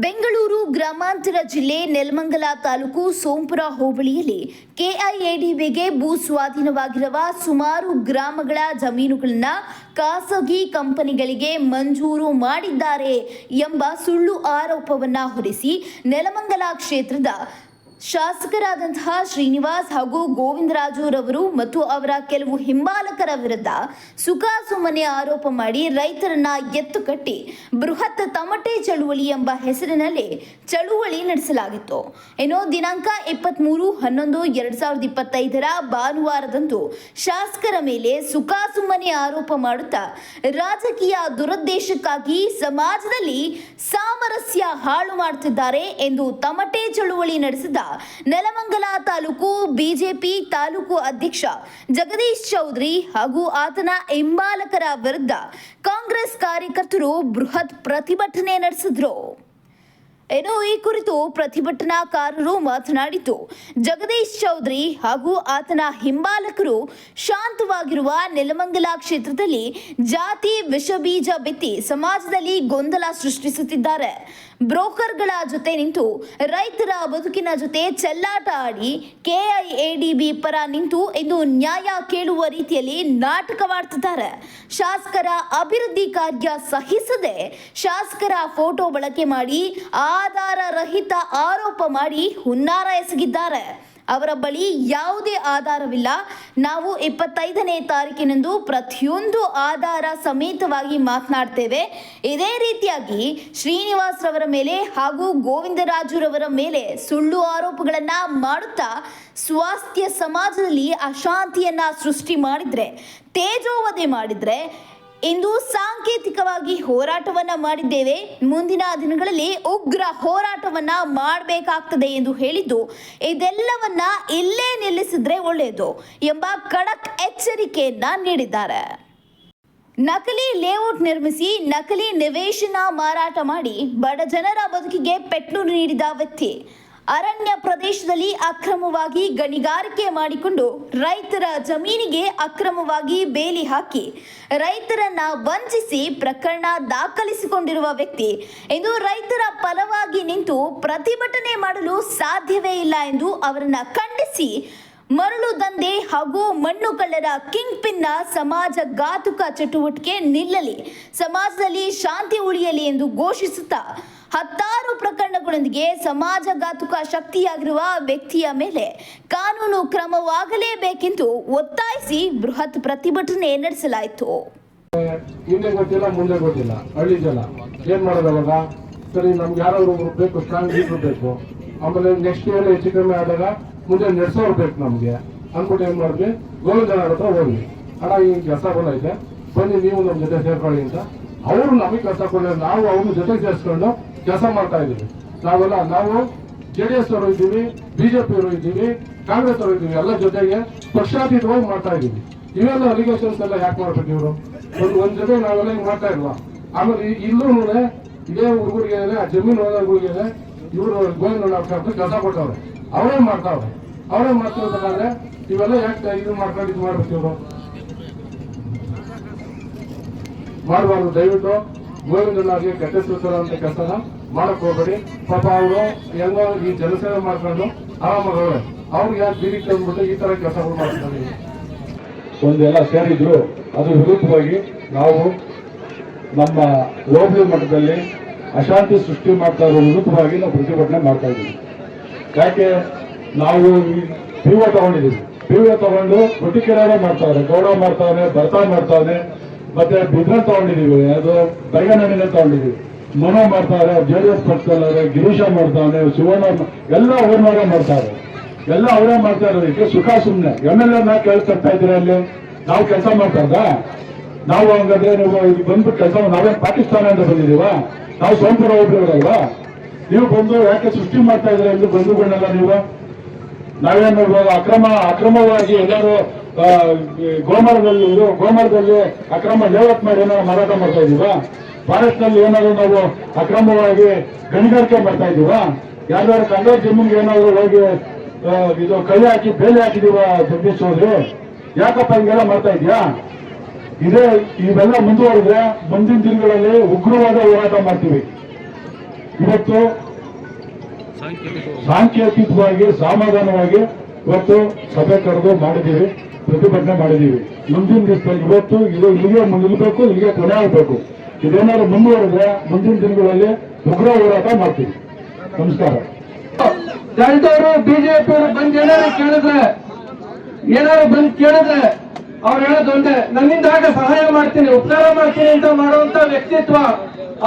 ಬೆಂಗಳೂರು ಗ್ರಾಮಾಂತರ ಜಿಲ್ಲೆ ನೆಲಮಂಗಲ ತಾಲೂಕು ಸೋಂಪುರ ಹೋಬಳಿಯಲ್ಲಿ ಕೆಐಎಡಿಬಿಗೆ ಭೂ ಸ್ವಾಧೀನವಾಗಿರುವ ಸುಮಾರು ಗ್ರಾಮಗಳ ಜಮೀನುಗಳನ್ನು ಖಾಸಗಿ ಕಂಪನಿಗಳಿಗೆ ಮಂಜೂರು ಮಾಡಿದ್ದಾರೆ ಎಂಬ ಸುಳ್ಳು ಆರೋಪವನ್ನು ಹೊರಿಸಿ ನೆಲಮಂಗಲ ಕ್ಷೇತ್ರದ ಶಾಸಕರಾದಂತಹ ಶ್ರೀನಿವಾಸ್ ಹಾಗೂ ಗೋವಿಂದರಾಜುರವರು ಮತ್ತು ಅವರ ಕೆಲವು ಹಿಂಬಾಲಕರ ವಿರುದ್ಧ ಸುಖಾಸುಮ್ಮನೆ ಆರೋಪ ಮಾಡಿ ರೈತರನ್ನ ಎತ್ತುಕಟ್ಟಿ ಬೃಹತ್ ತಮಟೆ ಚಳುವಳಿ ಎಂಬ ಹೆಸರಿನಲ್ಲಿ ಚಳುವಳಿ ನಡೆಸಲಾಗಿತ್ತು. ಇನ್ನು ದಿನಾಂಕ 23/11/2025 ಭಾನುವಾರದಂದು ಶಾಸಕರ ಮೇಲೆ ಸುಖಾಸುಮ್ಮನೆ ಆರೋಪ ಮಾಡುತ್ತಾ ರಾಜಕೀಯ ದುರುದ್ದೇಶಕ್ಕಾಗಿ ಸಮಾಜದಲ್ಲಿ ಸಾಮರಸ್ಯ ಹಾಳು ಮಾಡುತ್ತಿದ್ದಾರೆ ಎಂದು ತಮಟೆ ಚಳುವಳಿ ನಡೆಸಿದ ನೆಲಮಂಗಲ ತಾಲೂಕು ಬಿಜೆಪಿ ತಾಲೂಕು ಅಧ್ಯಕ್ಷ ಜಗದೀಶ್ ಚೌಧರಿ ಹಾಗೂ ಆತನ ಹಿಂಬಾಲಕರ ವಿರುದ್ಧ ಕಾಂಗ್ರೆಸ್ ಕಾರ್ಯಕರ್ತರು ಬೃಹತ್ ಪ್ರತಿಭಟನೆ ನಡೆಸಿದ್ರು. ಇನ್ನು ಈ ಕುರಿತು ಪ್ರತಿಭಟನಾಕಾರರು ಮಾತನಾಡಿದ್ದು, ಜಗದೀಶ್ ಚೌಧರಿ ಹಾಗೂ ಆತನ ಹಿಂಬಾಲಕರು ಶಾಂತವಾಗಿರುವ ನೆಲಮಂಗಲ ಕ್ಷೇತ್ರದಲ್ಲಿ ಜಾತಿ ವಿಷಬೀಜ ಬಿತ್ತಿ ಸಮಾಜದಲ್ಲಿ ಗೊಂದಲ ಸೃಷ್ಟಿಸುತ್ತಿದ್ದಾರೆ. ಬ್ರೋಕರ್ಗಳ ಜೊತೆ ನಿಂತು ರೈತರ ಬದುಕಿನ ಜೊತೆ ಚೆಲ್ಲಾಟ ಆಡಿ ಕೆಐಎಡಿಬಿ ಪರ ನಿಂತು ಇಂದು ನ್ಯಾಯ ಕೇಳುವ ರೀತಿಯಲ್ಲಿ ನಾಟಕವಾಡ್ತಿದ್ದಾರೆ. ಶಾಸಕರ ಅಭಿವೃದ್ಧಿ ಕಾರ್ಯ ಸಹಿಸದೆ ಶಾಸಕರ ಫೋಟೋ ಬಳಕೆ ಮಾಡಿ ಆಧಾರ ರಹಿತ ಆರೋಪ ಮಾಡಿ ಹುನ್ನಾರ ಎಸಗಿದ್ದಾರೆ. ಅವರ ಬಳಿ ಯಾವುದೇ ಆಧಾರವಿಲ್ಲ. ನಾವು 25ನೇ ತಾರೀಕಿನಂದು ಪ್ರತಿಯೊಂದು ಆಧಾರ ಸಮೇತವಾಗಿ ಮಾತನಾಡ್ತೇವೆ. ಇದೇ ರೀತಿಯಾಗಿ ಶ್ರೀನಿವಾಸ್ ರವರ ಮೇಲೆ ಹಾಗೂ ಗೋವಿಂದರಾಜುರವರ ಮೇಲೆ ಸುಳ್ಳು ಆರೋಪಗಳನ್ನು ಮಾಡುತ್ತಾ ಸ್ವಾಸ್ಥ್ಯ ಸಮಾಜದಲ್ಲಿ ಅಶಾಂತಿಯನ್ನ ಸೃಷ್ಟಿ ಮಾಡಿದ್ರೆ, ತೇಜೋವಧೆ ಮಾಡಿದ್ರೆ ಇಂದು ಸಾಂಕೇತಿಕವಾಗಿ ಹೋರಾಟವನ್ನ ಮಾಡಿದ್ದೇವೆ. ಮುಂದಿನ ದಿನಗಳಲ್ಲಿ ಉಗ್ರ ಹೋರಾಟವನ್ನ ಮಾಡಬೇಕಾಗ್ತದೆ ಎಂದು ಹೇಳಿದ್ದು, ಇದೆಲ್ಲವನ್ನ ಇಲ್ಲೇ ನಿಲ್ಲಿಸಿದ್ರೆ ಒಳ್ಳೆಯದು ಎಂಬ ಖಡಕ್ ಎಚ್ಚರಿಕೆಯನ್ನ ನೀಡಿದ್ದಾರೆ. ನಕಲಿ ಲೇಔಟ್ ನಿರ್ಮಿಸಿ ನಕಲಿ ನಿವೇಶನ ಮಾರಾಟ ಮಾಡಿ ಬಡ ಜನರ ಬದುಕಿಗೆ ಪೆಟ್ಟು ನೀಡಿದ ವ್ಯಕ್ತಿ, ಅರಣ್ಯ ಪ್ರದೇಶದಲ್ಲಿ ಅಕ್ರಮವಾಗಿ ಗಣಿಗಾರಿಕೆ ಮಾಡಿಕೊಂಡು ರೈತರ ಜಮೀನಿಗೆ ಅಕ್ರಮವಾಗಿ ಬೇಲಿ ಹಾಕಿ ರೈತರನ್ನ ವಂಚಿಸಿ ಪ್ರಕರಣ ದಾಖಲಿಸಿಕೊಂಡಿರುವ ವ್ಯಕ್ತಿ ಎಂದು ರೈತರ ಪರವಾಗಿ ನಿಂತು ಪ್ರತಿಭಟನೆ ಮಾಡಲು ಸಾಧ್ಯವೇ ಇಲ್ಲ ಎಂದು ಅವರನ್ನ ಖಂಡಿಸಿ ಮರಳು ದಂಧೆ ಹಾಗೂ ಮಣ್ಣು ಕಳ್ಳರ ಕಿಂಗ್ ಪಿನ್ನ ಸಮಾಜ ಘಾತುಕ ಚಟುವಟಿಕೆ ನಿಲ್ಲಲಿ, ಸಮಾಜದಲ್ಲಿ ಶಾಂತಿ ಉಳಿಯಲಿ ಎಂದು ಘೋಷಿಸುತ್ತಾ ಹತ್ತಾರು ಪ್ರಕರಣಗಳೊಂದಿಗೆ ಸಮಾಜಘಾತುಕ ಶಕ್ತಿಯಾಗಿರುವ ವ್ಯಕ್ತಿಯ ಮೇಲೆ ಕಾನೂನು ಕ್ರಮವಾಗಲೇಬೇಕೆಂದು ಒತ್ತಾಯಿಸಿ ಬೃಹತ್ ಪ್ರತಿಭಟನೆ ನಡೆಸಲಾಯಿತು. ಹಿಂದೆ ಗೊತ್ತಿಲ್ಲ, ಮುಂದೆ ಗೊತ್ತಿಲ್ಲ, ಹಳ್ಳಿ ಜನ ಏನ್ ಮಾಡೋದವಾಗ ಸರಿ, ನಮ್ಗೆ ಯಾರಾದ್ರು ಬೇಕು, ಸ್ಟ್ರಾಂಗ್ ಲೀಡರ್ ಬೇಕು, ಆಮೇಲೆ ನೆಕ್ಸ್ಟ್ ಇಯರ್ ಹೆಚ್ಚು ಕಮ್ಮಿ ಆದಾಗ ಮುಂದೆ ನಡೆಸೋರು ಬೇಕು ನಮ್ಗೆ ಅನ್ಬಿಟ್ಟು ಏನ್ ಮಾಡಿದ್ವಿ, ಗೋವಿಂದನ ಹತ್ರ ಹೋದ್ವಿ. ಅಣ್ಣ ಈ ಕೆಲಸ ಬಂದೈತೆ, ಬನ್ನಿ ನೀವು ನಮ್ಮ ಜೊತೆ ಸೇರ್ಕೊಳ್ಳಿ ಅಂತ. ಅವರು ನಮಗೆ ಕೆಲಸ ಕೊಡಲಿಲ್ಲ, ನಾವು ಅವ್ರ ಜೊತೆ ಸೇರಿಸ್ಕೊಂಡು ಕೆಲಸ ಮಾಡ್ತಾ ಇದ್ದೀವಿ. ನಾವು JDS ಅವರು ಇದ್ದೀವಿ, ಬಿಜೆಪಿ ಅವರು ಇದ್ದೀವಿ, ಕಾಂಗ್ರೆಸ್ ಅವರು ಇದ್ದೀವಿ, ಎಲ್ಲ ಜೊತೆಗೆ ಪಕ್ಷಾತೀತವಾಗಿ ಮಾಡ್ತಾ ಇದ್ದೀವಿ. ಇವೆಲ್ಲ ಅಲಿಗೇಷನ್ಸ್ ಎಲ್ಲ ಯಾಕೆ ಮಾಡ್ಬೇಕು ಇವರು? ಒಂದ್ ಜೊತೆ ನಾವೆಲ್ಲ ಹಿಂಗ್ ಮಾಡ್ತಾ ಇಲ್ವಾ? ಆಮೇಲೆ ಇಲ್ಲೂ ಇದೇ ಹುಡುಗರಿಗೆ ಜಮೀನು ಹೋದವ್ರಿಗೆ ಇವರು ಗೋವಿಂದ ಕೆಲಸ ಕೊಟ್ಟವ್ರೆ, ಅವರೇ ಮಾಡ್ತಾವ್ರೆ. ಅವರೇ ಮಾಡ್ತಿರ್ಬೇಕಾದ್ರೆ ಇವೆಲ್ಲ ಯಾಕೆ ಇದು ಮಾಡ್ಕೊಂಡು ಇದು ಮಾಡ್ಬೇಕು ಇವರು? ಮಾಡಬಾರ್ದು. ದಯವಿಟ್ಟು ಗೋವಿಂದನಾಗೆ ಕೆಟ್ಟಿಸುತ್ತಿರುವಂತ ಕೆಲಸನ ಮಾಡಕ್ ಹೋಗ್ಬೇಡಿ. ಪಾಪ ಅವರು ಹೆಂಗೋ ಈ ಜನಸೇವೆ ಮಾಡ್ಕೊಂಡು ಆರಾಮಾಗವ್ರೆ, ಅವ್ರಿಗೆ ಯಾಕೆ ಬೀದಿ ತಂದ್ಬಿಟ್ಟು ಈ ತರ ಕೆಲಸಗಳು ಮಾಡ್ತಾರೆ. ಒಂದೆಲ್ಲ ಸೇರಿದ್ರು, ಅದು ವಿರುದ್ಧವಾಗಿ ನಾವು ನಮ್ಮ ಹೋಬಳಿ ಮಟ್ಟದಲ್ಲಿ ಅಶಾಂತಿ ಸೃಷ್ಟಿ ಮಾಡ್ತಾ ಇರೋ ವಿರುದ್ಧವಾಗಿ ನಾವು ಪ್ರತಿಭಟನೆ ಮಾಡ್ತಾ ಇದ್ದೀವಿ. ಯಾಕೆ ನಾವು PO ತಗೊಂಡಿದ್ದೀವಿ, PO ತಗೊಂಡು ಪ್ರತಿಕ್ರಿಯೆ ಮಾಡ್ತಾವ್ರೆ, ಗೌಡ ಮಾಡ್ತಾವನೆ, ಭರ್ತಾ ಮಾಡ್ತಾವನೆ, ಮತ್ತೆ ಬಿದ್ರನ್ ತಗೊಂಡಿದೀವಿ, ಅದು ಬೈಗನಹಣ್ಣಿನ ತಗೊಂಡಿದೀವಿ, ಮನೋ ಮಾಡ್ತಾರೆ, JDS ಪಕ್ಷದಲ್ಲವ್ರೆ, ಗಿರೀಶ ಮಾಡ್ತಾವನೆ, ಶಿವಣ್ಣ, ಎಲ್ಲ ಅವ್ರನ್ನವರೇ ಮಾಡ್ತಾರೆ, ಎಲ್ಲ ಅವರೇ ಮಾಡ್ತಾ ಇರೋದಕ್ಕೆ ಸುಖ ಸುಮ್ಮನೆ MLA ಕೇಳ್ತಾ ಇದ್ದೀರಾ? ಅಲ್ಲಿ ನಾವು ಕೆಲಸ ಮಾಡ್ತಾರ? ನಾವು ಹಂಗಾದ್ರೆ ನೀವು ಇಲ್ಲಿ ಬಂದ್ಬಿಟ್ಟು ಕೆಲಸ, ನಾವೇನು ಪಾಕಿಸ್ತಾನ ಅಂತ ಬಂದಿದೀವ? ನಾವು ಸೋಂಪುರ ಹೋಗ್ಲಿಲ್ವಾ? ನೀವು ಬಂದು ಯಾಕೆ ಸೃಷ್ಟಿ ಮಾಡ್ತಾ ಇದ್ದೀರಾ ಎಂದು ಬಂಧುಗಳನ್ನೆಲ್ಲ ನೀವು? ನಾವೇನು ಅಕ್ರಮವಾಗಿ ಎಲ್ಲರೂ ಗೋಮರದಲ್ಲಿ ಅಕ್ರಮ ಲೇಔಟ್ ಮಾಡಿ ಏನಾದ್ರು ಮಾರಾಟ ಮಾಡ್ತಾ ಇದೀವಾ? ಫಾರೆಸ್ಟ್ ನಲ್ಲಿ ಏನಾದ್ರು ನಾವು ಅಕ್ರಮವಾಗಿ ಗಣಿಗಾರಿಕೆ ಮಾಡ್ತಾ ಇದೀವಾ? ಯಾರ್ಯಾರು ಕಂದಾಯ ಜಮೀನ್ಗೆ ಏನಾದ್ರು ಹೋಗಿ ಇದು ಕೈ ಹಾಕಿ ಬೇಲೆ ಹಾಕಿದೀವ? ಜಗದೀಶ್ ಚೌಧರಿ, ಯಾಕಪ್ಪ ಹಿಂಗೆಲ್ಲ ಮಾಡ್ತಾ ಇದೀಯಾ? ಇವೆಲ್ಲ ಮುಂದುವರೆದ್ರೆ ಮುಂದಿನ ದಿನಗಳಲ್ಲಿ ಉಗ್ರವಾದ ಹೋರಾಟ ಮಾಡ್ತೀವಿ. ಇವತ್ತು ಸಾಂಕೇತಿಕವಾಗಿ ಸಮಾಧಾನವಾಗಿ ಇವತ್ತು ಸಭೆ ಕರೆದು ಮಾಡಿದ್ದೀವಿ, ಪ್ರತಿಭಟನೆ ಮಾಡಿದ್ದೀವಿ. ಮುಂದಿನ ದಿವಸದಲ್ಲಿ ಇವತ್ತು ಇದು ಇಲ್ಲಿಗೆ ನಿಲ್ಬೇಕು, ಇಲ್ಲಿಗೆ ಕೊನೆ ಆಗಬೇಕು. ಇದೇನಾದ್ರು ಮುಂದುವರೆದ್ರೆ ಮುಂದಿನ ದಿನಗಳಲ್ಲಿ ಉಗ್ರ ಹೋರಾಟ ಮಾಡ್ತೀವಿ. ನಮಸ್ಕಾರ. ದಲಿತರು ಬಿಜೆಪಿಯವರು ಬಂದು ಏನಾದ್ರು ಬಂದು ಕೇಳಿದ್ರೆ ಅವ್ರು ಹೇಳೋದು ಒಂದೇ, ನನ್ನಿಂದ ಆಗ ಸಹಾಯ ಮಾಡ್ತೀನಿ, ಉಪಕಾರ ಮಾಡ್ತೀನಿ ಅಂತ ಮಾಡುವಂತ ವ್ಯಕ್ತಿತ್ವ,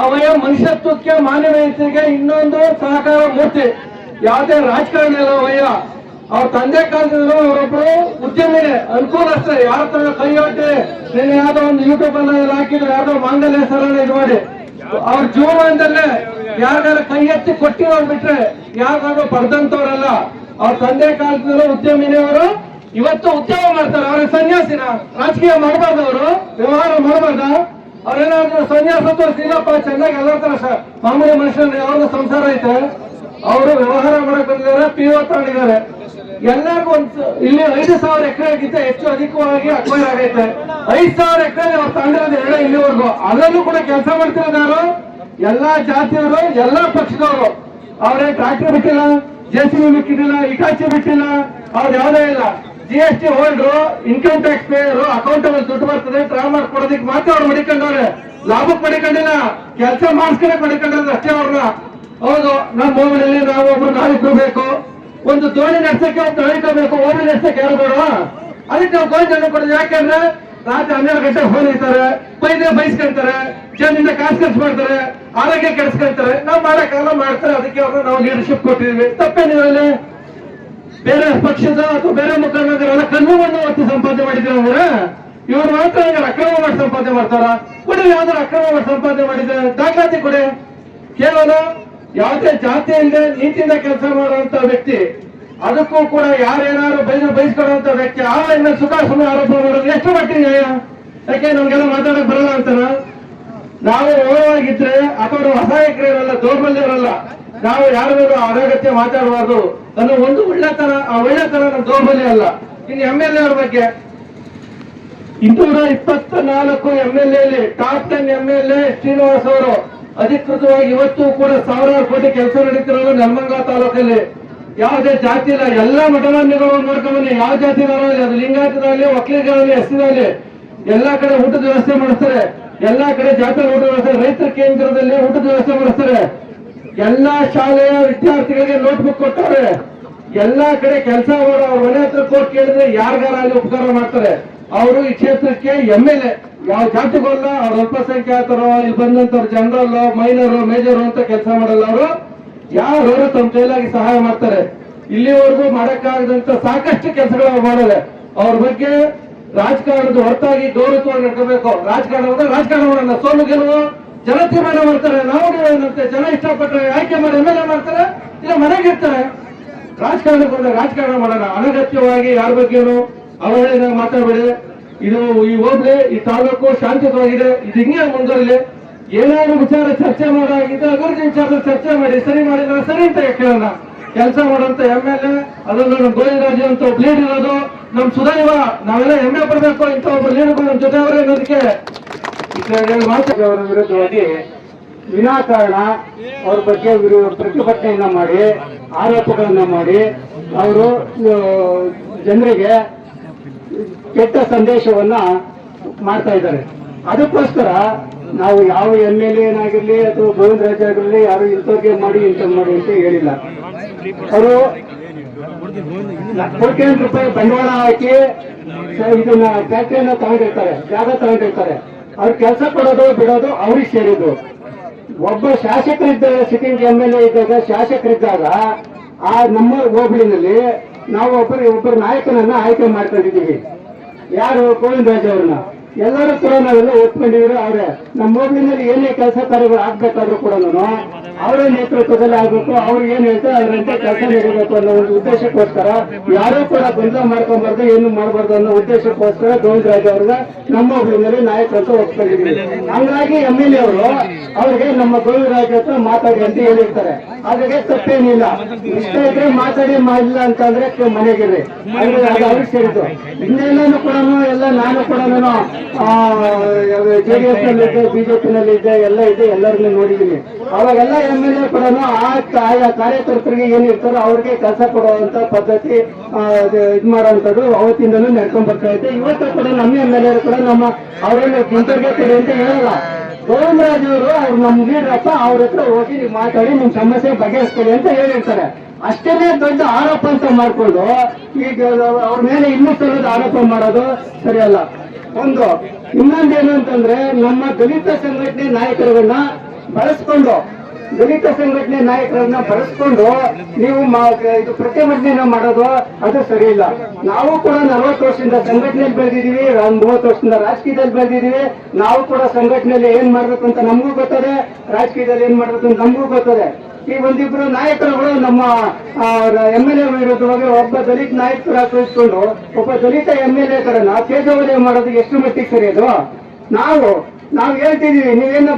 ಅವಯ ಮನುಷ್ಯತ್ವಕ್ಕೆ ಮಾನವೀಯತೆಗೆ ಇನ್ನೊಂದು ಸಹಕಾರ ಮೂರ್ತಿ. ಯಾವುದೇ ರಾಜಕಾರಣ ಇಲ್ಲ ಅವಯ್ಯ. ಅವ್ರ ತಂದೆ ಕಾಲದಿಂದ ಅವರೊಬ್ರು ಉದ್ಯಮಿನೇ, ಅನುಕೂಲಸ್ಥೆ. ಯಾರ ತರ ಕೈಯೊಡ್ಡಿ ನೀನು ಯಾವ್ದೋ ಒಂದು ಯೂಟ್ಯೂಬ್ ಅಲ್ಲಿ ಹಾಕಿದ್ರು, ಯಾವ್ದೋ ಮಾಂಗಲ್ಯ ಸರಳ ಇದು ಮಾಡಿ ಅವ್ರ ಜೀವನದಲ್ಲೇ ಯಾರಿಗಾರ ಕೈ ಎತ್ತಿ ಕೊಟ್ಟಿರೋರು ಬಿಟ್ರೆ ಯಾರಿಗಾದ್ರೂ ಪಡೆದಂತವ್ರಲ್ಲ. ಅವ್ರ ತಂದೆ ಕಾಲದಿಂದ ಉದ್ಯಮಿನೇ ಅವರು. ಇವತ್ತು ಉದ್ಯೋಗ ಮಾಡ್ತಾರೆ. ಅವ್ರಿಗೆ ಸನ್ಯಾಸಿನ ರಾಜಕೀಯ ಮಾಡಬಾರ್ದು, ಅವರು ವ್ಯವಹಾರ ಮಾಡಬಾರ್ದ? ಅವ್ರೇನಾದ್ರು ಸನ್ಯಾಸ ತೋರಿಸಿಲ್ಲಪ್ಪ, ಚೆನ್ನಾಗಿ ಎಲ್ಲ ತರ ಮಾಮೂಲಿ ಮನುಷ್ಯನ ಯಾವ್ದು ಸಂಸಾರ ಐತೆ, ಅವರು ವ್ಯವಹಾರ ಮಾಡಕ್ ಬಂದಿದ್ದಾರೆ, PO ತಗೊಂಡಿದ್ದಾರೆ. ಎಲ್ಲರಿಗೂ ಇಲ್ಲಿ 5,000 ಎಕರೆಗಿಂತ ಹೆಚ್ಚು ಅಧಿಕವಾಗಿ ಅಕ್ವೈರ್ ಆಗೈತೆ. 5,000 ಎಕರೆ ಅವ್ರು ತಗೊಂಡಿರೋದು ಹೇಳ ಇಲ್ಲಿವರೆಗೂ. ಅದರಲ್ಲೂ ಕೂಡ ಕೆಲಸ ಮಾಡ್ತಿರೋದಾರು ಎಲ್ಲಾ ಜಾತಿಯವರು, ಎಲ್ಲಾ ಪಕ್ಷದವರು. ಅವ್ರೇ ಟ್ರಾಕ್ಟರ್ ಬಿಟ್ಟಿಲ್ಲ, JCB ಬಿಟ್ಟಿಲ್ಲ, ಇಟಾಚಿ ಬಿಟ್ಟಿಲ್ಲ, ಅವ್ರು ಯಾವುದೇ ಇಲ್ಲ. GST holder, income tax payer, accountable ದುಡ್ಡು ಬರ್ತದೆ ಟ್ರಾ ಮಾಡ್ಕೊಡೋದಕ್ಕೆ ಮಾತ್ರ ಅವ್ರು ಮಡಿಕೊಂಡವ್ರೆ. ಲಾಭಕ್ಕೆ ಮಡಿಕೊಂಡಿಲ್ಲ, ಕೆಲಸ ಮಾಡಿಸ್ಕೊಳಕ್ ಮಡಿಕೊಂಡಿರೋದು ಅಷ್ಟೇ ಅವ್ರನ್ನ. ಹೌದು, ನಮ್ಮ ಹೋಬಳಿಯಲ್ಲಿ ನಾವೊಬ್ರು ನಾವಿಬ್ರು ಬೇಕು, ಒಂದು ದೋಣಿ ನಡ್ಸಕ್ಕೆ ಒಬ್ಬ ನಾವಿಕಬೇಕು, ಹೋಬಳಿ ನಡ್ಸಕ್ಕೆ ಯಾರು ಬೇಡ. ಅದಕ್ಕೆ ನಾವು ಗೋಲ್ಡ್ ಕೊಡೋದು. ಯಾಕಂದ್ರೆ ರಾತ್ರಿ 12 ಗಂಟೆ ಫೋನ್ ಇರ್ತಾರೆ, ಬೈಸ್ಕೊಂತಾರೆ, ಜನರಿಂದ ಕಾಸು ಖರ್ಚು ಮಾಡ್ತಾರೆ, ಆರೋಗ್ಯ ಕೆಡಿಸ್ಕೊಂತಾರೆ. ನಾವು ಮಾಡಕ್ಕಾಗಲ್ಲ, ಮಾಡ್ತಾರೆ. ಅದಕ್ಕೆ ಅವ್ರನ್ನ ನಾವು ಲೀಡರ್ಶಿಪ್ ಕೊಟ್ಟಿದ್ವಿ. ತಪ್ಪೇನಿದ್ರಲ್ಲಿ ಬೇರೆ ಪಕ್ಷದ ಅಥವಾ ಬೇರೆ ಮುಖಂಡರೆಲ್ಲ ಕಣ್ಣು ಮಣ್ಣು ಒತ್ತಿ ಸಂಪಾದನೆ ಮಾಡಿದ್ರೆ ಇವ್ರು ಮಾತ್ರ ಅಕ್ರಮ ಮಾಡಿ ಸಂಪಾದನೆ ಮಾಡ್ತಾರ? ಕೊಡಿ, ಯಾವ್ದಾರು ಅಕ್ರಮ ಮಾಡಿ ಸಂಪಾದನೆ ಮಾಡಿದ್ರೆ ದಾಖಲಾತಿ ಕೊಡಿ. ಕೇವಲ ಯಾವುದೇ ಜಾತಿ ಇಲ್ಲದೆ ನೀತಿಯಿಂದ ಕೆಲಸ ಮಾಡುವಂತ ವ್ಯಕ್ತಿ, ಅದಕ್ಕೂ ಕೂಡ ಯಾರೇನಾದ್ರು ಬಯಸ್ಕೊಳ್ಳುವಂತ ವ್ಯಕ್ತಿ ಆನ್ಲೈನ್ ಮೇಲೆ ಸುಖಾಸುಮ್ಮೆ ಆರೋಪ ಮಾಡೋದು ಎಷ್ಟು ಮಟ್ಟಿಗೆ ನ್ಯಾಯ? ಯಾಕೆ ನಮ್ಗೆಲ್ಲ ಮಾತಾಡಕ್ ಬರಲ್ಲ ಅಂತನ? ನಾವು ಓರವಾಗಿದ್ರೆ ಅಥವಾ ಅಸಹಾಯಕರಿರಲ್ಲ, ದೌರ್ಬಲ್ಯರಲ್ಲ, ನಾವು ಯಾರ ಮೇಲೂ ಅನಗತ್ಯ ಮಾತಾಡಬಾರ್ದು ಅನ್ನೋ ಒಂದು ಒಳ್ಳೆತನ. ಆ ಒಳ್ಳೆತನ ನಮ್ಮ ದೌರ್ಬಲ್ಯ ಅಲ್ಲ. ಇನ್ನು MLA ಅವ್ರ ಬಗ್ಗೆ 224 MLA ಟಾಪ್ 10 MLA ಶ್ರೀನಿವಾಸ್ ಅವರು ಅಧಿಕೃತವಾಗಿ ಇವತ್ತು ಕೂಡ ಸಾವಿರಾರು ಕೋಟಿ ಕೆಲಸ ನಡೀತಿರೋದು ನೆಲಮಂಗಲ ತಾಲೂಕಲ್ಲಿ. ಯಾವುದೇ ಜಾತಿ ಇಲ್ಲ, ಎಲ್ಲ ಮಠಮಾನ್ಯಗಳು ನೋಡ್ಕೊಂಬನ್ನಿ. ಯಾವ ಜಾತಿ ಅದು ಲಿಂಗಾಯತದಲ್ಲಿ, ಒಕ್ಕಲಿಗರಲ್ಲಿ, ಎಸ್ಸಿದಲ್ಲಿ ಎಲ್ಲಾ ಕಡೆ ಊಟದ ವ್ಯವಸ್ಥೆ ಮಾಡಿಸ್ತಾರೆ. ಎಲ್ಲಾ ಕಡೆ ಜಾತಿ ಊಟದ ವ್ಯವಸ್ಥೆ, ರೈತರ ಕೇಂದ್ರದಲ್ಲಿ ಊಟದ ವ್ಯವಸ್ಥೆ ಮಾಡಿಸ್ತಾರೆ. ಎಲ್ಲಾ ಶಾಲೆಯ ವಿದ್ಯಾರ್ಥಿಗಳಿಗೆ ನೋಟ್ಬುಕ್ ಕೊಟ್ಟವ್ರೆ. ಎಲ್ಲಾ ಕಡೆ ಕೆಲಸ ಮಾಡೋ ಅವ್ರ ಮನೆ ಹತ್ರ ಕೋಟ್ ಕೇಳಿದ್ರೆ ಯಾರಿಗಾರ ಅಲ್ಲಿ ಉಪಕಾರ ಮಾಡ್ತಾರೆ. ಅವರು ಈ ಕ್ಷೇತ್ರಕ್ಕೆ MLA ಯಾವ ಜಾತಿಗೋಲ್ಲ, ಅವ್ರ ಅಲ್ಪಸಂಖ್ಯಾತರು, ಇಲ್ಲಿ ಬಂದಂತವ್ರು ಜನರಲ್, ಮೈನರ್, ಮೇಜರ್ ಅಂತ ಕೆಲಸ ಮಾಡಲ್ಲ. ಅವರು ಯಾರು ತಮ್ಮ ಕೈಲಾಗಿ ಸಹಾಯ ಮಾಡ್ತಾರೆ. ಇಲ್ಲಿವರೆಗೂ ಮಾಡಕ್ಕಾಗದಂತ ಸಾಕಷ್ಟು ಕೆಲಸಗಳು ಮಾಡಿದ್ರೆ ಅವ್ರ ಬಗ್ಗೆ ರಾಜಕಾರಣದ ಹೊರತಾಗಿ ಗೌರವವಾಗಿ ನಡ್ಕೋಬೇಕು. ರಾಜಕಾರಣ ಮಾಡೋಣ, ಸೋಲು ಗೆಲುವು ಜನ ತೀರ್ಮಾನ ಮಾಡ್ತಾರೆ. ನಾವು ಏನಂತೆ ಜನ ಇಷ್ಟಪಟ್ಟರೆ ಆಯ್ಕೆ ಮಾಡಿ MLA ಮಾಡ್ತಾರೆ, ಇಲ್ಲ ಮನೆಗಿರ್ತಾರೆ. ರಾಜಕಾರಣಕ್ಕೆ ಬಂದಾಗ ರಾಜಕಾರಣ ಮಾಡೋಣ, ಅನಗತ್ಯವಾಗಿ ಯಾರ ಬಗ್ಗೆನು ಅವಹೇಳನ ಮಾತಾಡಬೇಡಿ. ಇದು ಈ ಹೋಗ್ಲಿ, ಈ ತಾಲೂಕು ಶಾಂತಿಯುತವಾಗಿದೆ, ಇದು ಹಿಂಗೆ ಮುಂದುವರಿಲಿ. ಏನಾದ್ರು ವಿಚಾರ ಚರ್ಚೆ ಮಾಡಾಗಿದ್ರೆ ಅಭಿವೃದ್ಧಿ ವಿಚಾರದಲ್ಲಿ ಚರ್ಚೆ ಮಾಡಿ, ಸರಿ ಮಾಡಿದ್ರೆ ಸರಿ ಅಂತ ಕೇಳೋಣ. ಕೆಲಸ ಮಾಡುವಂತ MLA, ಅದನ್ನು ನಮ್ಮ ಗೋವಿಂದರಾಜು ಅಂತ ಒಬ್ಬ ಲೀಡ್ ಇರೋದು, ನಮ್ ಸುದೈವ. ನಾವೆಲ್ಲ ಹೆಮ್ಮೆ ಪಡ್ಬೇಕು, ಇಂಥ ಒಬ್ಬ ಲೀಡರ್ ನಮ್ಮ ಜೊತೆ ಅವರೇ ಅನ್ನೋದಕ್ಕೆ ಅವರ ವಿರುದ್ಧವಾಗಿ ವಿನಾಕಾರಣ ಅವ್ರ ಬಗ್ಗೆ ಪ್ರತಿಭಟನೆಯನ್ನ ಮಾಡಿ, ಆರೋಪಗಳನ್ನ ಮಾಡಿ, ಅವರು ಜನರಿಗೆ ಕೆಟ್ಟ ಸಂದೇಶವನ್ನ ಮಾಡ್ತಾ ಇದ್ದಾರೆ. ಅದಕ್ಕೋಸ್ಕರ ನಾವು ಯಾವ MLA ಏನಾಗಿರ್ಲಿ ಅಥವಾ ಗೋವಿಂದರಾಜ್ ಆಗಿರ್ಲಿ ಯಾರು ಇಂಥವ್ರಿಗೆ ಮಾಡಿ ಇಂಥ ಮಾಡಿ ಅಂತ ಹೇಳಿಲ್ಲ. ಅವರು ಕೋಟ್ಯಾಂತರ ರೂಪಾಯಿ ಬಂಡವಾಳ ಹಾಕಿ ಇದನ್ನ ಫ್ಯಾಕ್ಟರಿಯನ್ನ ತಗೊಂಡಿರ್ತಾರೆ, ಜಾಗ ತಗೊಂಡಿರ್ತಾರೆ. ಅವ್ರ ಕೆಲಸ ಕೊಡೋದು ಬಿಡೋದು ಅವ್ರಿಗೆ ಸೇರಿದ್ದು. ಒಬ್ಬ ಶಾಸಕರಿದ್ದಾಗ, ಸಿಟ್ಟಿಂಗ್ MLA ಇದ್ದಾಗ, ಶಾಸಕರಿದ್ದಾಗ ಆ ನಮ್ಮ ಹೋಬಳಿನಲ್ಲಿ ನಾವು ಒಬ್ಬರು ನಾಯಕನನ್ನ ಆಯ್ಕೆ ಮಾಡ್ಕೊಂಡಿದ್ದೀವಿ. ಯಾರು? ಗೋವಿಂದರಾಜ್ ಅವ್ರನ್ನ. ಎಲ್ಲರೂ ಕೂಡ ನಾವೆಲ್ಲ ಒಪ್ಕೊಂಡಿದ್ರು. ಅವ್ರೆ ನಮ್ಮ ಹೋಬಳಿನಲ್ಲಿ ಏನೇ ಕೆಲಸ ಕಾರ್ಯಗಳು ಆಗ್ಬೇಕಾದ್ರೂ ಕೂಡ ಅವರೇ ನೇತೃತ್ವದಲ್ಲಿ ಆಗ್ಬೇಕು. ಅವ್ರು ಏನ್ ಹೇಳ್ತಾರೆ ಅದರಂತೆ ಕೆಲಸ ನಡೀಬೇಕು ಅನ್ನೋ ಒಂದು ಉದ್ದೇಶಕ್ಕೋಸ್ಕರ ಯಾರೂ ಕೂಡ ಗೊಂದಲ ಮಾಡ್ಕೊಂಬಾರ್ದು, ಏನು ಮಾಡಬಾರ್ದು ಅನ್ನೋ ಉದ್ದೇಶಕ್ಕೋಸ್ಕರ ಗೋವಿಂದರಾಜ್ ಅವ್ರನ್ನ ನಮ್ಮ ಹೋಬಳಿನಲ್ಲಿ ನಾಯಕ ಅಂತ ಒಪ್ಕೊಂಡಿದ್ದೀವಿ. ಹಂಗಾಗಿ MLA ಅವರು ಅವ್ರಿಗೆ ನಮ್ಮ ಗೋವಿಂದರಾಜ್ ಹತ್ರ ಮಾತಾಡಿ ಅಂತ ಹೇಳಿರ್ತಾರೆ. ಹಾಗಾಗಿ ತಪ್ಪೇನಿಲ್ಲ. ಇಷ್ಟ ಇದ್ರೆ ಮಾತಾಡಿ, ಮಾಡಿಲ್ಲ ಅಂತಂದ್ರೆ ಮನೆಗಿರ್ರಿ. ಅದು ಅವ್ರಿಗೆ ಸೇರಿದ್ದು. ಇನ್ನೆಲ್ಲಾನು ಕೂಡ ಎಲ್ಲ ನಾನು ಕೂಡ JDS ನಲ್ಲಿದ್ದೆ, BJP ನಲ್ಲಿದ್ದೆ, ಎಲ್ಲ ಇದೆ, ಎಲ್ಲರನ್ನೂ ನೋಡಿದ್ದೀನಿ. ಅವಾಗೆಲ್ಲ MLA ಕೂಡ ಆಯಾ ಕಾರ್ಯಕರ್ತರಿಗೆ ಏನಿರ್ತಾರೋ ಅವ್ರಿಗೆ ಕೆಲಸ ಕೊಡುವಂತ ಪದ್ಧತಿ ಇದು ಮಾಡುವಂಥದ್ದು ಅವತ್ತಿಂದಲೂ ನಡ್ಕೊಂಡ್ ಬರ್ತಾ ಇದೆ. ಇವತ್ತು ಕೂಡ ನಮ್ಮ MLA ಕೂಡ ಅವರನ್ನ ಹಿಂತಿರುಗಿ ಕೊಡಿ ಅಂತ ಹೇಳಲ್ಲ. ಗೋವಿಂದರಾಜ್ ಅವರು ಅವ್ರು ನಮ್ ಲೀಡ್ರಪ್ಪ, ಅವ್ರ ಹತ್ರ ಹೋಗಿ ನೀವು ಮಾತಾಡಿ ನಿಮ್ ಸಮಸ್ಯೆ ಬಗೆಹರಿಸ್ಕೊಡಿ ಅಂತ ಹೇಳಿರ್ತಾರೆ. ಅಷ್ಟೇನೆ ದೊಡ್ಡ ಆರೋಪ ಅಂತ ಮಾಡ್ಕೊಂಡು ಈಗ ಅವ್ರ ಮೇಲೆ ಇನ್ನೂ ಸಲದ ಆರೋಪ ಮಾಡೋದು ಸರಿಯಲ್ಲ. ಇನ್ನೊಂದೇನು ಅಂತಂದ್ರೆ, ನಮ್ಮ ದಲಿತ ಸಂಘಟನೆ ನಾಯಕರನ್ನ ಬಳಸ್ಕೊಂಡು ನೀವು ಇದು ಪ್ರತಿಭಟನೆ ಮಾಡೋದು ಅದು ಸರಿ ಇಲ್ಲ. ನಾವು ಕೂಡ 40 ವರ್ಷದಿಂದ ಸಂಘಟನೆಯಲ್ಲಿ ಬೆಳೆದಿದ್ದೀವಿ, 30 ವರ್ಷದಿಂದ ರಾಜಕೀಯದಲ್ಲಿ ಬೆಳೆದಿದ್ದೀವಿ. ನಾವು ಕೂಡ ಸಂಘಟನೆಯಲ್ಲಿ ಏನ್ ಮಾಡ್ಬೇಕು ಅಂತ ನಮಗೂ ಗೊತ್ತದೆ, ರಾಜಕೀಯದಲ್ಲಿ ಏನ್ ಮಾಡ್ಬೇಕು ಅಂತ ನಮಗೂ ಗೊತ್ತದೆ. ಈ ಒಂದಿಬ್ರು ನಾಯಕರುಗಳು ನಮ್ಮ MLA ವಿರುದ್ಧವಾಗಿ ಒಬ್ಬ ದಲಿತ ನಾಯಕರ ಕುಳಿತುಕೊಂಡು ಒಬ್ಬ ದಲಿತ MLA ಕರನ್ನ ತೇಜೋವಧೆ ಮಾಡೋದು ಎಷ್ಟು ಮಟ್ಟಿಗೆ ಸರಿ ಅದು? ನಾವು ಹೇಳ್ತಿದೀವಿ, ನೀವೇನ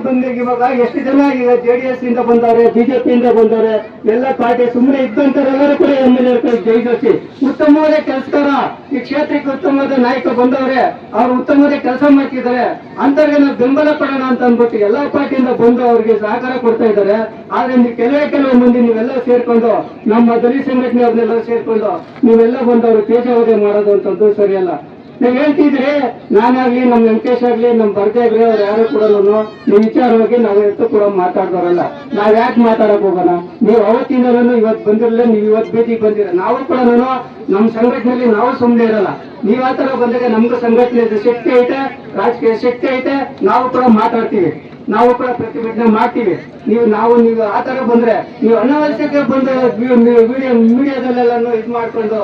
ಇವಾಗ ಎಷ್ಟು ಜನ ಈಗ JDS ಇಂದ ಬಂದವ್ರೆ, ಬಿಜೆಪಿ ಇಂದ ಬಂದವ್ರೆ, ಎಲ್ಲ ಪಾರ್ಟಿ ಸುಮ್ಮನೆ ಇದ್ದಂತರೆಲ್ಲರೂ ಕೂಡ MLA ಜಯಿಸಿ ಉತ್ತಮವಾದ ಕೆಲಸಕಾರ ಈ ಕ್ಷೇತ್ರಕ್ಕೆ ಉತ್ತಮವಾದ ನಾಯಕ ಬಂದವ್ರೆ, ಅವ್ರು ಉತ್ತಮವಾದ ಕೆಲಸ ಮಾಡ್ತಿದ್ದಾರೆ. ಅಂತವ್ರಿಗೆ ನಾವು ಬೆಂಬಲ ಕೊಡೋಣ ಅಂತ ಅಂದ್ಬಿಟ್ಟು ಎಲ್ಲಾ ಪಾರ್ಟಿಯಿಂದ ಬಂದು ಅವ್ರಿಗೆ ಸಹಕಾರ ಕೊಡ್ತಾ ಇದ್ದಾರೆ. ಆದ್ರೆ ನೀವು ಕೆಲವೇ ಮಂದಿ ನೀವೆಲ್ಲ ಸೇರ್ಕೊಂಡು ನಮ್ಮ ದಲಿತ ಸಂಘಟನೆ ಅವ್ರನ್ನೆಲ್ಲ ಸೇರ್ಕೊಂಡು ನೀವೆಲ್ಲ ಬಂದವರು ತೇಜೋವಧೆ ಮಾಡೋದು ಅಂತದ್ದು ಸರಿಯಲ್ಲ. ನೀವ್ ಹೇಳ್ತಿದ್ರಿ, ನಾನಾಗ್ಲಿ ನಮ್ ವೆಂಕಟೇಶ್ ಆಗ್ಲಿ ನಮ್ ಬರ್ದೇ ಆಗ್ಲಿ ಅವ್ರು ಯಾರು ಕೂಡ ನಿಮ್ ವಿಚಾರವಾಗಿ ನಾವು ಎತ್ತು ಕೂಡ ಮಾತಾಡ್ದವ್ರಲ್ಲ. ನಾವ್ ಯಾಕೆ ಮಾತಾಡಕ್ ಹೋಗೋಣ? ನೀವು ಅವತ್ತಿಂದಲೂ ಇವತ್ತು ಬಂದಿರಲಿಲ್ಲ, ನೀವು ಇವತ್ತು ಬೀದಿಗೆ ಬಂದಿರ. ನಾವು ಕೂಡ ನಮ್ ಸಂಘಟನೆಯಲ್ಲಿ ನಾವು ಸುಮ್ಮನೆ ಇರಲ್ಲ. ನೀವ್ ಆ ತರ ಬಂದಾಗ ನಮ್ಗೂ ಸಂಘಟನೆ ಶಕ್ತಿ ಐತೆ, ರಾಜಕೀಯ ಶಕ್ತಿ ಐತೆ, ನಾವು ಕೂಡ ಮಾತಾಡ್ತೀವಿ, ನಾವು ಕೂಡ ಪ್ರತಿಭಟನೆ ಮಾಡ್ತೀವಿ. ನೀವು ಆ ತರ ಬಂದ್ರೆ, ನೀವು ಅನಾವಶ್ಯಕ ಬಂದ ಮೀಡಿಯಾದಲ್ಲೆಲ್ಲ ಇದು ಮಾಡ್ಕೊಂಡು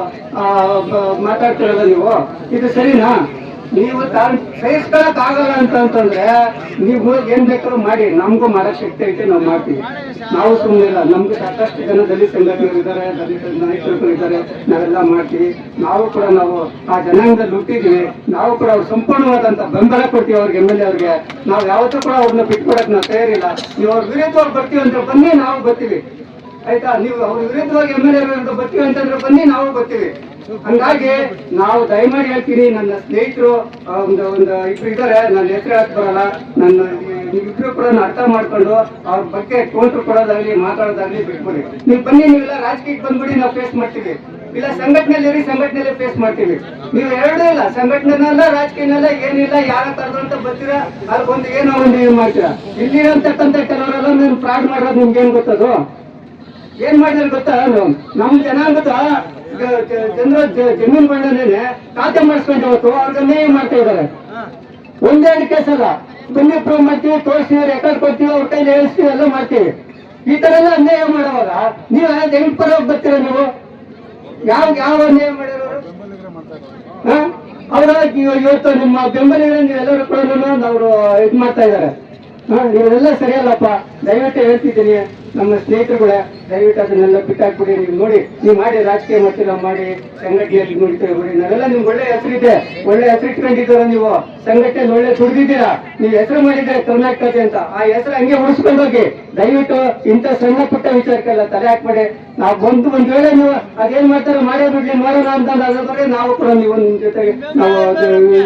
ಮಾತಾಡ್ತಿರಲ್ಲ, ನೀವು ಇದು ಸರಿನಾ? ನೀವು ಸಹಿಸ್ಕೊಳಕ್ ಆಗಲ್ಲ ಅಂತಂದ್ರೆ ನೀವು ಏನ್ ಬೇಕಾದ್ರೂ ಮಾಡಿ, ನಮಗೂ ಮಾಡಕ್ ಶಕ್ತಿ ಐತೆ, ನಾವು ಮಾಡ್ತೀವಿ. ನಾವು ಸುಮ್ಮನೆ ಇಲ್ಲ, ನಮ್ಗೆ ಸಾಕಷ್ಟು ಜನ ದಲಿತ ಸಂಘಟನೆಗಳು ಇದ್ದಾರೆ, ದಲಿತ ನಾಯಕರು ಇದ್ದಾರೆ, ನಾವೆಲ್ಲ ಮಾಡ್ತೀವಿ. ನಾವು ಕೂಡ ಆ ಜನಾಂಗದಲ್ಲಿ ಹುಟ್ಟಿದೀವಿ. ನಾವು ಕೂಡ ಅವ್ರು ಸಂಪೂರ್ಣವಾದಂತ ಬೆಂಬಲ ಕೊಡ್ತೀವಿ ಅವ್ರಿಗೆ, MLA ಅವ್ರಿಗೆ. ನಾವು ಯಾವತ್ತೂ ಕೂಡ ಅವ್ರನ್ನ ಬಿಟ್ಕೊಡಕ್ ನಾವು ತಯಾರಿಲ್ಲ. ನೀವು ಅವ್ರ ವಿರುದ್ಧವಾಗಿ ಬರ್ತೀವಿ ಅಂತ ಬನ್ನಿ, ನಾವು ಬರ್ತೀವಿ, ಆಯ್ತಾ? ನೀವು ಅವ್ರ ವಿರುದ್ಧವಾಗಿ MLA ವಿರುದ್ಧ ಬರ್ತೀವಿ ಅಂತಂದ್ರೆ ಬನ್ನಿ, ನಾವು ಬರ್ತೀವಿ. ಹಂಗಾಗಿ ನಾವು ದಯಮಾಡಿ ಹೇಳ್ತೀನಿ, ನನ್ನ ಸ್ನೇಹಿತರು ಒಂದು ಇಬ್ರು ಇದ್ದಾರೆ, ನನ್ನ ಹೆಸರು ಹೇಳಕ್ ಬರಲ್ಲ, ನೀವಿಬ್ರು ಕೂಡ ಅರ್ಥ ಮಾಡ್ಕೊಂಡು ಅವ್ರ ಬಗ್ಗೆ ಕೌಂಟ್ರು ಕೊಡೋದಾಗ್ಲಿ ಮಾತಾಡೋದಾಗ್ಲಿ ಬಿಟ್ಬಿಡಿ. ನೀವು ಬನ್ನಿ, ನೀವೆಲ್ಲ ರಾಜಕೀಯಕ್ಕೆ ಬಂದ್ಬಿಡಿ, ನಾವು ಫೇಸ್ ಮಾಡ್ತೀವಿ. ಇಲ್ಲ ಸಂಘಟನೆಯಲ್ಲಿ ಸಂಘಟನೆಯಲ್ಲೇ ಫೇಸ್ ಮಾಡ್ತೀವಿ. ನೀವು ಎರಡೂ ಇಲ್ಲ, ಸಂಘಟನೆನಲ್ಲ ರಾಜಕೀಯನಲ್ಲ, ಏನಿಲ್ಲ, ಯಾರ ತರದಂತ ಬರ್ತೀರಾ, ಅದಕ್ಕೊಂದು ಏನೋ ಒಂದು ಏನ್ ಮಾಡ್ತೀರಾ. ಇಲ್ಲಿರಂತಕ್ಕಂಥ ಕೆಲವರೆಲ್ಲ ನೀವು ಫ್ರಾಡ್ ಮಾಡೋದು ನಿಮ್ಗೆ ಏನ್ ಗೊತ್ತದು? ಏನ್ ಮಾಡಿದ್ರೆ ಗೊತ್ತಾ? ನಮ್ ಜನಾಂಗದ ಜನರ ಜಮೀನುಗಳನ್ನೇ ಖಾತೆ ಮಾಡಿಸ್ಕೊಂಡು ಹೋಗ್ತು ಅವ್ರಿಗೆ ಅನ್ಯಾಯ ಮಾಡ್ತಾ ಇದ್ದಾರೆ. ಒಂದೆರಡು ಕೇಸ್ ಅಲ್ಲ, ಬನ್ನಿ ಪ್ರೂವ್ ಮಾಡ್ತೀವಿ, ತೋರಿಸ್ತೀವಿ, ರೆಕಾರ್ಡ್ ಕೊಡ್ತೀವಿ, ಅವ್ರ ಕೈಲಿ ಹೇಳಿಸ್ತೀವಿ, ಎಲ್ಲ ಮಾಡ್ತೀವಿ. ಈ ತರ ಎಲ್ಲ ಅನ್ಯಾಯ ಮಾಡುವಾಗ ನೀವು ಹೆಂಗ್ ಪರವಾಗಿ ಬರ್ತೀರ? ನೀವು ಯಾವ ಅನ್ಯಾಯ ಮಾಡಿರೋರು? ಅವ್ರ ಇವತ್ತು ನಿಮ್ಮ ಬೆಂಬಲಿಗರ ನೀವೆಲ್ಲರೂ ಕೂಡ ಅವರು ಇದು ಮಾಡ್ತಾ ಇದ್ದಾರೆ. ಇವರೆಲ್ಲ ಸರಿಯಲ್ಲಪ್ಪ. ದಯವಿಟ್ಟು ಹೇಳ್ತಿದ್ದೀನಿ, ನಮ್ಮ ಸ್ನೇಹಿತರುಗಳೇ, ದಯವಿಟ್ಟು ಅದನ್ನೆಲ್ಲ ಬಿಟ್ಟಾಕ್ಬಿಡಿ. ನೀವು ನೋಡಿ, ನೀವು ಮಾಡಿ ರಾಜಕೀಯ ಮಾಡ್ತೀರ, ಮಾಡಿ ಸಂಘಟನೆಯಲ್ಲಿ ನೋಡ್ತೀವಿ ಬಿಡಿ. ನಾವೆಲ್ಲ ನಿಮ್ಗೆ ಒಳ್ಳೆ ಹೆಸರಿದೆ, ಒಳ್ಳೆ ಹೆಸರು ಇಟ್ಕೊಂಡಿದ್ದೀರ. ನೀವು ಸಂಘಟನೆಯಲ್ಲಿ ಒಳ್ಳೆ ದುಡ್ದಿದ್ದೀರಾ, ನೀವು ಹೆಸರು ಮಾಡಿದ್ರೆ ಕರ್ನಾಟಕತೆ ಅಂತ. ಆ ಹೆಸರು ಹಂಗೆ ಉಳಿಸ್ಕೊಂಡೋಗಿ. ದಯವಿಟ್ಟು ಇಂಥ ಸಣ್ಣ ಪುಟ್ಟ ವಿಚಾರಕ್ಕೆಲ್ಲ ತಲೆ ಹಾಕ್ಬೇಡಿ. ನಾವು ಒಂದ್ ವೇಳೆ ನೀವು ಅದೇನ್ ಮಾಡ್ತಾರೆ ಮಾಡೇ ಬಿಡ್ಲಿ, ನೋಡೋಣ ಅಂತ ಅದಾದ್ರೆ ನಾವು ಕೂಡ ನೀವು ನಿಮ್ ಜೊತೆಗೆ ನಾವು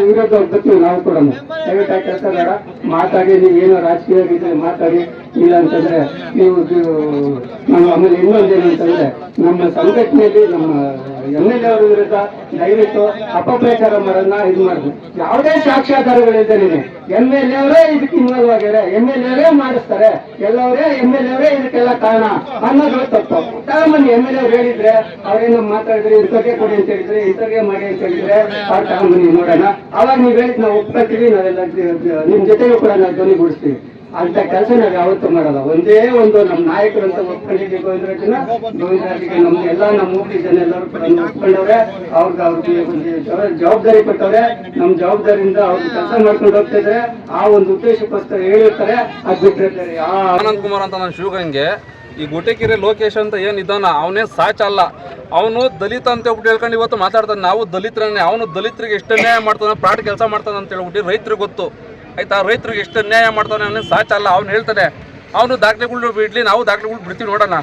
ವಿರೋಧ ಬರ್ತೀವಿ. ನಾವು ಕೂಡ ದಯವಿಟ್ಟು ಆ ಕೆಲಸ ಬೇಡ, ಮಾತಾಡಿ. ನೀವೇನೋ ರಾಜಕೀಯ ಮಾತಾಡಿ, ಇಲ್ಲ ಅಂತಂದ್ರೆ ನೀವು ಆಮೇಲೆ ಇನ್ನೊಂದೇನು ಅಂತಂದ್ರೆ, ನಮ್ಮ ಸಂಘಟನೆಯಲ್ಲಿ ನಮ್ಮ MLA ಅವರ ವಿರುದ್ಧ ದಯವಿಟ್ಟು ಅಪಪ್ರಚಾರ ಮಾಡೋದನ್ನ ಇದು ಮಾಡುದು. ಯಾವುದೇ ಸಾಕ್ಷ್ಯಾಧಾರಗಳಿದ್ದೇನೆ MLA ಅವರೇ ಇದಕ್ಕೆ ಇನ್ವಾಲ್ವ್ ಆಗ್ಯಾರೆ, MLA ಅವರೇ ಮಾಡಿಸ್ತಾರೆ, ಎಲ್ಲವರೇ MLA ಅವರೇ ಇದಕ್ಕೆಲ್ಲ ಕಾರಣ ಅನ್ನೋದು ತಪ್ಪು. ತಗೊಂಬನ್ನಿ, MLA ಅವ್ರು ಹೇಳಿದ್ರೆ, ಅವ್ರೇನೋ ಮಾತಾಡಿದ್ರೆ ಇಂಥವ್ರಿಗೆ ಕೊಡಿ ಅಂತ ಹೇಳಿದ್ರೆ, ಇಂಥವ್ರಿಗೆ ಮಾಡಿ ಅಂತ ಹೇಳಿದ್ರೆ ಅವ್ರು ತಗೊಂಬನ್ನಿ ನೋಡೋಣ. ಅವಾಗ ನೀವು ಹೇಳಿದ್ ನಾವು ಒಪ್ಕೊಳ್ತೀವಿ, ನಾವೆಲ್ಲ ನಿಮ್ ಜೊತೆಗೂ ಕೂಡ ನಾವು ಧ್ವನಿಗೂಡಿಸ್ತೀವಿ. ಅಂತ ಕೆಲಸ ನಾವು ಯಾವತ್ತೂ ಮಾಡಲ್ಲ. ಒಂದೇ ಒಂದು ನಮ್ಮ ನಾಯಕರು ಅಂತ ಒಪ್ಕೊಂಡಿದ್ದೀವಿ, ಗೋವಿಂದರಾಜಿಗೆ ನಮ್ಗೆಲ್ಲ ನಮ್ಮ ಊರಿ ಜನ ಎಲ್ಲರೂ ಕೂಡ ಒಪ್ಕೊಂಡವ್ರೆ. ಅವ್ರಿಗೆ ಒಂದು ಜವಾಬ್ದಾರಿ ಕೊಟ್ಟವ್ರೆ. ನಮ್ಮ ಜವಾಬ್ದಾರಿಯಿಂದ ಅವ್ರಿಗೆ ಕೆಲಸ ಮಾಡ್ಕೊಂಡು ಹೋಗ್ತಾ ಇದ್ರೆ, ಆ ಒಂದು ಉದ್ದೇಶಕ್ಕೋಸ್ಕರ ಹೇಳಿರ್ತಾರೆ. ಅದು ಬಿಟ್ಟಿರ್ತಾರೆ. ಆನಂದ್ ಕುಮಾರ್ ಅಂತ ನಾನು ಶಿವಗಂಗೆ, ಈ ಗುಟೆಕೆರೆ ಲೋಕೇಶ್ ಅಂತ ಏನಿದ್ದಾನ ಅವನೇ ಸಾಚ ಅಲ್ಲ. ಅವನು ದಲಿತ ಅಂತ ಹೇಳ್ಬಿಟ್ಟು ಹೇಳ್ಕೊಂಡು ಇವತ್ತು ಮಾತಾಡ್ತಾನೆ. ನಾವು ದಲಿತರನ್ನೇ, ಅವನು ದಲಿತರಿಗೆ ಎಷ್ಟು ನ್ಯಾಯ ಮಾಡ್ತಾನೆ, ಪ್ರಾಟ್ ಕೆಲಸ ಮಾಡ್ತಾನೆ ಅಂತ ಹೇಳ್ಬಿಟ್ಟು ರೈತರಿಗೆ ಗೊತ್ತು, ಆಯ್ತಾ? ರೈತರಿಗೆ ಎಷ್ಟು ನ್ಯಾಯ ಮಾಡ್ತಾನೆ, ಅವನೇ ಸಾಚ ಅಲ್ಲ. ಅವ್ನು ಹೇಳ್ತಾನೆ, ಅವನು ದಾಖಲೆಗಳು ಬಿಡ್ಲಿ, ನಾವು ದಾಖಲೆಗಳು ಬಿಡ್ತೀವಿ ನೋಡೋಣ.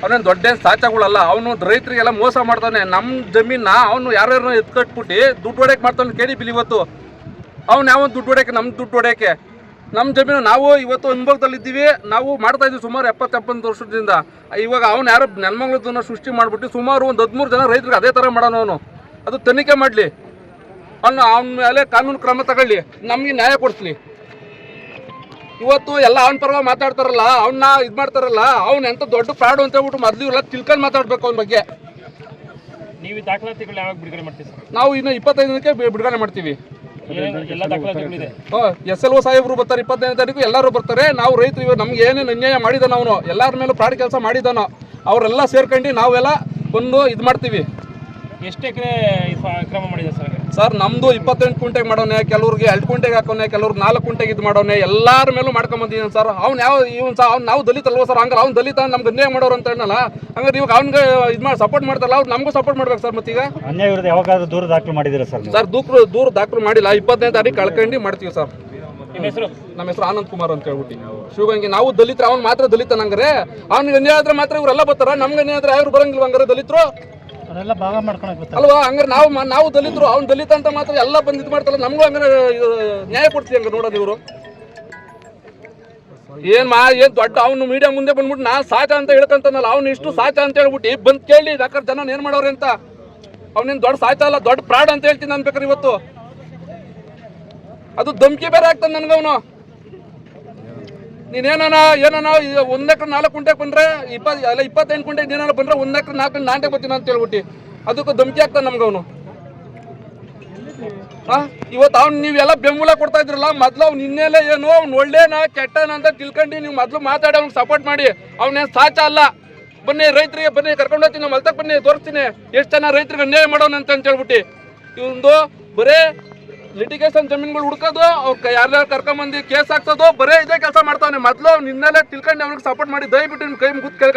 ಅವನೇನು ದೊಡ್ಡ ಸಾಚಾಗಳಲ್ಲ. ಅವನು ರೈತರಿಗೆಲ್ಲ ಮೋಸ ಮಾಡ್ತಾನೆ. ನಮ್ಮ ಜಮೀನ ಅವನು ಯಾರ್ಯಾರು ಎತ್ಕಟ್ಬಿಟ್ಟು ದುಡ್ಡು ಹೊಡೆಯಕ್ಕೆ ಮಾಡ್ತಾನೆ. ಕೇಳಿ ಬಿಲ್ ಇವತ್ತು ಅವ್ನು ಯಾವ ದುಡ್ಡು ಹೊಡೆಯಕ್ಕೆ, ನಮ್ಮ ದುಡ್ಡು ಹೊಡೆಯಕ್ಕೆ ನಮ್ಮ ಜಮೀನು ನಾವು ಇವತ್ತು ಅನುಭವದಲ್ಲಿದ್ದೀವಿ. ನಾವು ಮಾಡ್ತಾ ಇದ್ದೀವಿ ಸುಮಾರು 70-70 ವರ್ಷದಿಂದ. ಇವಾಗ ಅವ್ನು ಯಾರೋ ನೆಲಮಂಗಲದನ್ನ ಸೃಷ್ಟಿ ಮಾಡಿಬಿಟ್ಟು ಸುಮಾರು ಒಂದು 13 ಜನ ರೈತರಿಗೆ ಅದೇ ಥರ ಮಾಡೋಣ. ಅವನು ಅದು ತನಿಖೆ ಮಾಡಲಿ, ಅವನ ಮೇಲೆ ಕಾನೂನು ಕ್ರಮ ತಗೊಳ್ಳಿ, ನಮಗೆ ನ್ಯಾಯ ಕೊಡಿಸ್ಲಿ. ಇವತ್ತು ಎಲ್ಲ ಅವನ ಪರವಾಗಿ ಮಾತಾಡ್ತಾರಲ್ಲ, ಅವನ್ನ ಇದು ಮಾಡ್ತಾರಲ್ಲ, ಅವ್ನು ಎಂತ ದೊಡ್ಡ ಫ್ರಾಡು ಅಂತ ಹೇಳ್ಬಿಟ್ಟು ಮೊದಲು ಇವೆಲ್ಲ ತಿಳ್ಕೊಂಡು ಮಾತಾಡ್ಬೇಕು ಅವನ ಬಗ್ಗೆ. ನೀವು ದಾಖಲಾತಿಗಳು ಯಾವಾಗ ಬಿಡುಗಡೆ ಮಾಡ್ತೀವಿ ಸರ್? ನಾವು ಇನ್ನು 25ಕ್ಕೆ ಬಿಡುಗಡೆ ಮಾಡ್ತೀವಿ. ಎಲ್ಲ ದಾಖಲಾತಿಗಳಿದೆ. SLO ಸಾಹೇಬರು ಬರ್ತಾರೆ 25ನೇ ತಾರೀಕು, ಎಲ್ಲರೂ ಬರ್ತಾರೆ. ನಾವು ರೈತರು ಇವಾಗ ನಮ್ಗೆ ಏನೇನು ಅನ್ಯಾಯ ಮಾಡಿದಾನ ಅವನು, ಎಲ್ಲರ ಮೇಲೂ ಫ್ರಾಡ್ ಕೆಲಸ ಮಾಡಿದಾನೋ ಅವರೆಲ್ಲ ಸೇರ್ಕೊಂಡು ನಾವೆಲ್ಲ ಒಂದು ಇದು ಮಾಡ್ತೀವಿ. ಎಷ್ಟು ಎಕರೆ ಕ್ರಮ ಮಾಡಿದೆ ಸರ್? ಸರ್ ನಮ್ದು 28 ಕುಂಟೆಗೆ ಮಾಡೋನೆ, ಕೆಲವ್ರಿಗೆ 2 ಕುಂಟೆಗೆ ಹಾಕೋನೆ, ಕೆಲವ್ರಿಗೆ 4 ಕುಂಟೆಗೆ ಇದು ಮಾಡೋನೆ, ಎಲ್ಲರ ಮೇಲೂ ಮಾಡ್ಕೊಂಬಂದಿದ್ದೀನಿ ಸರ್. ಅವ್ನು ಯಾವ ಇವನು ಸಹ ಅವ್ನು ನಾವು ದಲಿತ ಅಲ್ವ ಸರ್? ಹಂಗಾರೆ ಅವ್ನು ದಲಿತ ನಮ್ಗೆ ಅನ್ಯಾಯ ಮಾಡೋರು ಅಂತ ಹೇಳಲ್ಲ. ಹಂಗಾರೆ ಇವಾಗ ಅವ್ನಿಗೆ ಇದು ಮಾಡಿ ಸಪೋರ್ಟ್ ಮಾಡ್ತಾರಲ್ಲ, ಅವ್ರು ನಮಗೂ ಸಪೋರ್ಟ್ ಮಾಡ್ಬೇಕು ಸರ್. ಮತ್ತೀಗ ಅನ್ಯಾಯ ವಿರುದ್ಧ ಯಾವಾಗಾದ್ರೂ ದೂರ ದಾಖಲು ಮಾಡಿದ್ದೀರಾ ಸರ್? ಸರ್ ದೂರ ದಾಖಲು ಮಾಡಿಲ್ಲ. 25ನೇ ತಾರೀಕು ಕಳ್ಕೊಂಡು ಮಾಡ್ತೀವಿ ಸರ್. ನಿಮ್ಮ ಹೆಸರು? ನಮ್ಮ ಹೆಸರು ಆನಂದ್ ಕುಮಾರ್ ಅಂತ ಹೇಳ್ಬಿಟ್ಟು ಶಿವಗಂಗೆ. ನಾವು ದಲಿತ, ಅವ್ನು ಮಾತ್ರ ದಲಿತ. ನಂಗಾರೆ ಅವ್ನಿಗೆ ಅನ್ಯಾಯ ಆದ್ರೆ ಮಾತ್ರ ಇವರೆಲ್ಲ ಬರ್ತಾರ, ನಮ್ಗೆ ಅನ್ಯಾಯ ಆದ್ರೆ ಯಾರು ಬರಂಗಿಲ್ವ? ಹಂಗಾರೆ ದಲಿತರು ಅದೆಲ್ಲ ಭಾಗ ಮಾಡ್ಕೊಳಕ್ ಅಲ್ವಾ? ಹಂಗಾರೆ ನಾವು ದಲಿತರು, ಅವ್ನು ದಲಿತ ಅಂತ ಮಾತ್ರ ಎಲ್ಲ ಬಂದು ಇದು ಮಾಡ್ತಾರಲ್ಲ, ನಮಗೂ ಹಂಗಾರೆ ನ್ಯಾಯ ಕೊಡ್ತೀವಿ. ಹಂಗ ನೋಡೋದು ಇವರು ಏನ್ ದೊಡ್ಡ ಅವನು ಮೀಡಿಯಾ ಮುಂದೆ ಬಂದ್ಬಿಟ್ಟು ನಾ ಸಾಚ ಅಂತ ಹೇಳ್ಕಂತಾನಲ್ಲ, ಅವ್ನು ಇಷ್ಟು ಸಾಚ ಅಂತ ಹೇಳ್ಬಿಟ್ಟು ಬಂದ್ ಕೇಳಿ ಯಾಕಂದ್ರೆ ಜನ ಏನ್ ಮಾಡೋರು ಅಂತ. ಅವನೇನ್ ದೊಡ್ಡ ಸಾಚ ಅಲ್ಲ, ದೊಡ್ಡ ಪ್ರಾಡ್ ಅಂತ ಹೇಳ್ತೀನಿ ಅನ್ಬೇಕಾರೆ ಇವತ್ತು. ಅದು ಧಮ್ಕಿ ಬೇರೆ ಆಗ್ತಾನೆ ನನ್ಗವನು. ನೀನೇನ 1 ಎಕರೆ 4 ಕುಂಟೆಗೆ ಬಂದ್ರೆ 25 ಕುಂಟೆಗೆ ಏನಾರ ಬಂದ್ರೆ 1 ಎಕರೆ 4 ನಾಟೆ ಬರ್ತೀನಿ ಅಂತ ಹೇಳ್ಬಿಟ್ಟು ಅದಕ್ಕೂ ಧಮ್ಕಿ ಆಗ್ತಾನೆ ನಮ್ಗವನು. ಇವತ್ತು ಅವ್ನು ನೀವೆಲ್ಲ ಬೆಂಬಲ ಕೊಡ್ತಾ ಇದ್ರಲ್ಲ, ಮೊದ್ಲು ಅವ್ನು ಇನ್ನೆಲ್ಲ ಏನು ಅವ್ನು ಒಳ್ಳೇನ ಕೆಟ್ಟನ ಅಂತ ತಿಳ್ಕೊಂಡು ನೀವು ಮೊದ್ಲು ಮಾತಾಡಿ ಅವ್ನಿಗೆ ಸಪೋರ್ಟ್ ಮಾಡಿ. ಅವನೇನು ಸಾಚ ಅಲ್ಲ. ಬನ್ನಿ ರೈತರಿಗೆ ಬನ್ನಿ, ಕರ್ಕೊಂಡು ಹೋಗ್ತೀನಿ, ನಮ್ಮ ಹೊಲ್ತಕ್ಕೆ ಬನ್ನಿ, ತೋರಿಸ್ತೀನಿ ಎಷ್ಟು ಜನ ರೈತರಿಗೆ ಅನ್ಯಾಯ ಮಾಡೋಣ ಅಂತ ಹೇಳ್ಬಿಟ್ಟು. ಇವೊಂದು ಬರೇ ಲಿಟಿಗೇಷನ್ ಜಮೀನುಗಳು ಹುಡ್ಕೋದು, ಅವ್ರು ಯಾರ್ಯಾರು ಕರ್ಕೊಂಬಂದು ಕೇಸ್ ಹಾಕ್ಸೋದು, ಬರೇ ಇದೇ ಕೆಲಸ ಮಾಡ್ತಾನೆ. ಮೊದಲು ಅವ್ನು ಇನ್ನೆಲ್ಲ ತಿಳ್ಕೊಂಡು ಅವ್ನಿಗೆ ಸಪೋರ್ಟ್ ಮಾಡಿ ದಯವಿಟ್ಟು ನಿಮ್ಮ ಕೈ ಮುಗಿದು ಕೇಳ್ಕೊಂಡು